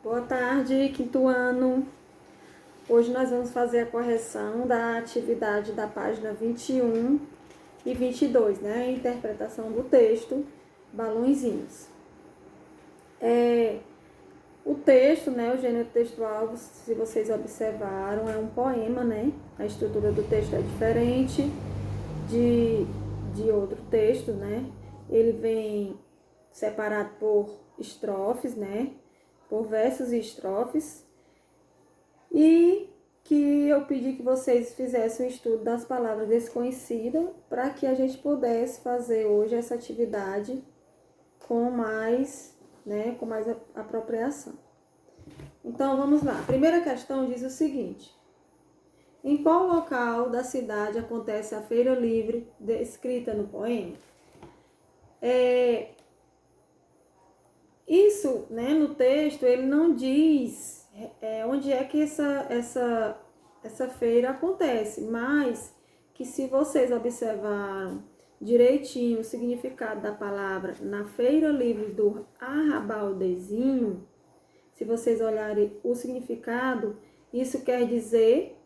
Boa tarde, quinto ano. Hoje nós vamos fazer a correção da atividade da página 21 e 22, né? A interpretação do texto, balõezinhos. O texto, né? O gênero textual, se vocês observaram, é um poema, né? A estrutura do texto é diferente de outro texto, né? Ele vem separado por estrofes, né? Por versos e estrofes. E que eu pedi que vocês fizessem um estudo das palavras desconhecidas para que a gente pudesse fazer hoje essa atividade com mais apropriação. Então, vamos lá. A primeira questão diz o seguinte: em qual local da cidade acontece a feira livre descrita no poema? Isso, né, no texto, ele não diz onde é que essa feira acontece, mas que se vocês observaram direitinho o significado da palavra na feira livre do Arrabaldezinho, se vocês olharem o significado, isso quer dizer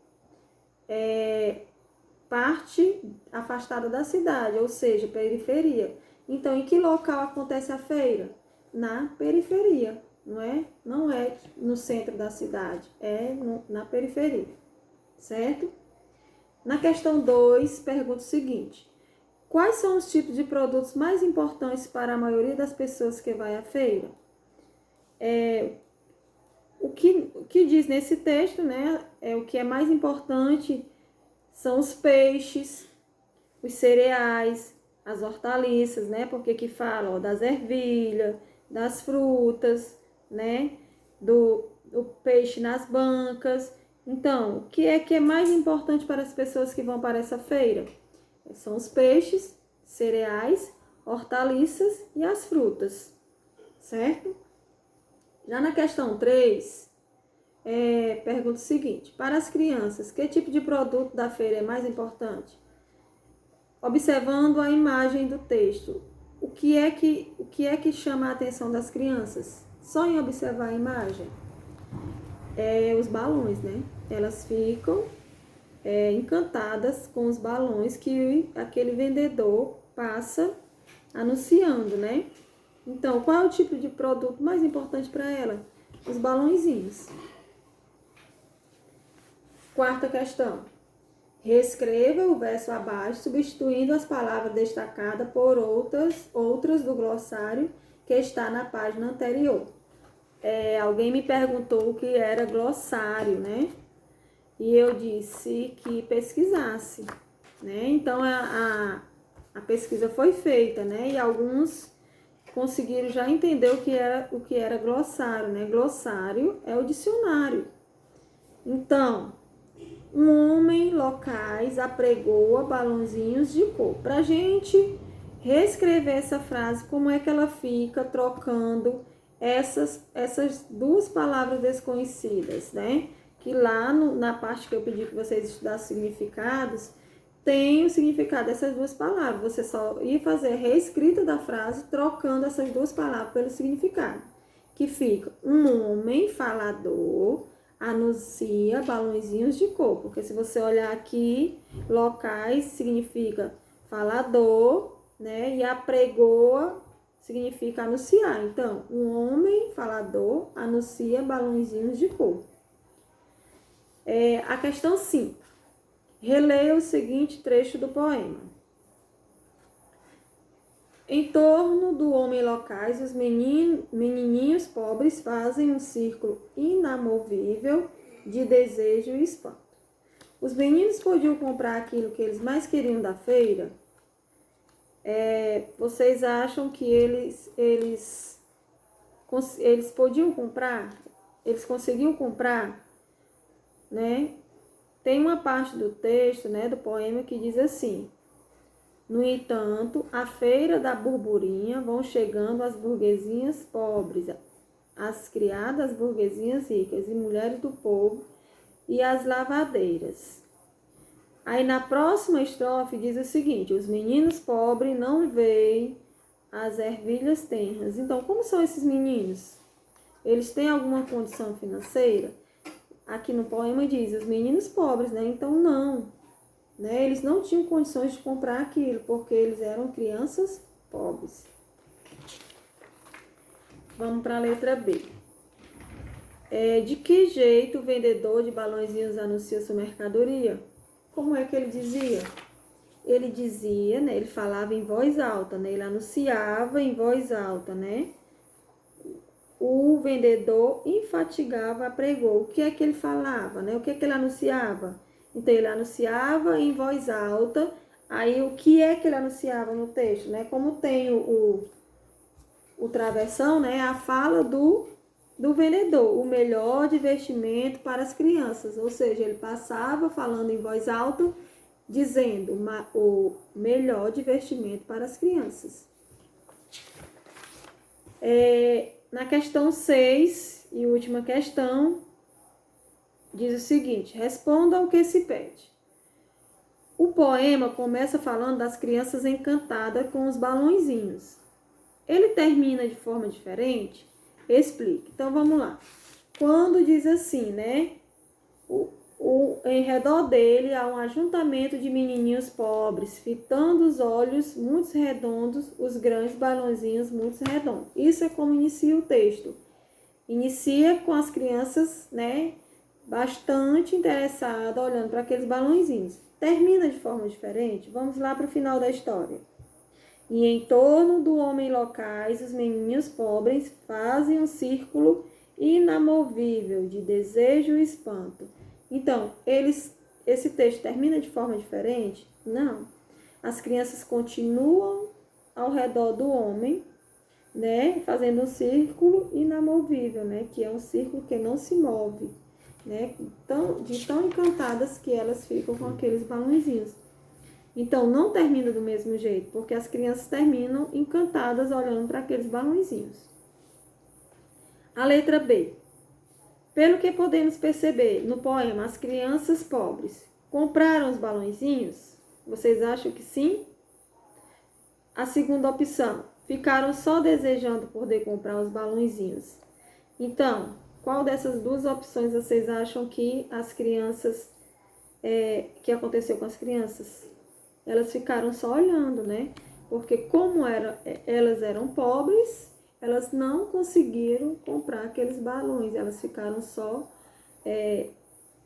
parte afastada da cidade, ou seja, periferia. Então, em que local acontece a feira? Na periferia, não é? Não é no centro da cidade, é na periferia, certo? Na questão 2, pergunta o seguinte: quais são os tipos de produtos mais importantes para a maioria das pessoas que vai à feira? O que diz nesse texto, né? O que é mais importante são os peixes, os cereais, as hortaliças, né? Porque que fala das ervilhas, das frutas, né? Do peixe nas bancas. Então, o que é mais importante para as pessoas que vão para essa feira? São os peixes, cereais, hortaliças e as frutas, certo? Já na questão 3, pergunta o seguinte: para as crianças, que tipo de produto da feira é mais importante? Observando a imagem do texto, o que é que chama a atenção das crianças? Só em observar a imagem? Os balões, né? Elas ficam encantadas com os balões que aquele vendedor passa anunciando, né? Então, qual é o tipo de produto mais importante para ela? Os balõezinhos. Quarta questão. Reescreva o verso abaixo, substituindo as palavras destacadas por outras do glossário que está na página anterior. Alguém me perguntou o que era glossário, né? E eu disse que pesquisasse, né? Então, a pesquisa foi feita, né? E alguns conseguiram já entender o que era glossário, né? Glossário é o dicionário. Então, um homem locais apregoa balãozinhos de cor. Pra gente reescrever essa frase, como é que ela fica trocando essas duas palavras desconhecidas, né? Que lá na parte que eu pedi que vocês estudassem significados, tem o significado dessas duas palavras. Você só ia fazer a reescrita da frase trocando essas duas palavras pelo significado. Que fica: um homem falador anuncia balõezinhos de cor. Porque se você olhar aqui, locais significa falador, né? E apregoa significa anunciar. Então, um homem falador anuncia balõezinhos de cor. A questão 5. Releia o seguinte trecho do poema. Em torno do homem locais, os menininhos pobres fazem um círculo inamovível de desejo e espanto. Os meninos podiam comprar aquilo que eles mais queriam da feira? Vocês acham que eles podiam comprar? Eles conseguiam comprar? Né? Tem uma parte do texto, né, do poema que diz assim: no entanto, à feira da burburinha vão chegando as burguesinhas pobres, as criadas burguesinhas ricas e mulheres do povo e as lavadeiras. Aí na próxima estrofe diz o seguinte: os meninos pobres não veem as ervilhas tenras. Então, como são esses meninos? Eles têm alguma condição financeira? Aqui no poema diz, os meninos pobres, né? Então não, né? Eles não tinham condições de comprar aquilo, porque eles eram crianças pobres. Vamos para a letra B. De que jeito o vendedor de balõezinhos anuncia sua mercadoria? Como é que ele dizia? Ele dizia, né? Ele falava em voz alta, né? Ele anunciava em voz alta, né? O vendedor infatigava pregou. O que é que ele falava, né? O que é que ele anunciava? Então, ele anunciava em voz alta. Aí, o que é que ele anunciava no texto, né? Como tem o travessão, né? A fala do vendedor, o melhor divertimento para as crianças. Ou seja, ele passava falando em voz alta, dizendo o melhor divertimento para as crianças. Na questão 6 e última questão, diz o seguinte: responda ao que se pede. O poema começa falando das crianças encantadas com os balõezinhos. Ele termina de forma diferente? Explique. Então, vamos lá. Quando diz assim, né? Em redor dele há um ajuntamento de menininhos pobres, fitando os olhos muito redondos, os grandes balãozinhos muito redondos. Isso é como inicia o texto. Inicia com as crianças, né, bastante interessadas, olhando para aqueles balãozinhos. Termina de forma diferente? Vamos lá para o final da história. E em torno do homem locais, os menininhos pobres fazem um círculo inamovível de desejo e espanto. Então, esse texto termina de forma diferente? Não. As crianças continuam ao redor do homem, né, fazendo um círculo inamovível, né, que é um círculo que não se move, né, de tão encantadas que elas ficam com aqueles balãozinhos. Então, não termina do mesmo jeito, porque as crianças terminam encantadas olhando para aqueles balãozinhos. A letra B. Pelo que podemos perceber no poema, as crianças pobres compraram os balõezinhos? Vocês acham que sim? A segunda opção, ficaram só desejando poder comprar os balõezinhos. Então, qual dessas duas opções vocês acham que as crianças, que aconteceu com as crianças? Elas ficaram só olhando, né? Porque como elas eram pobres, elas não conseguiram comprar aqueles balões. Elas ficaram só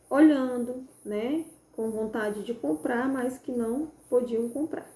olhando, né? Com vontade de comprar, mas que não podiam comprar.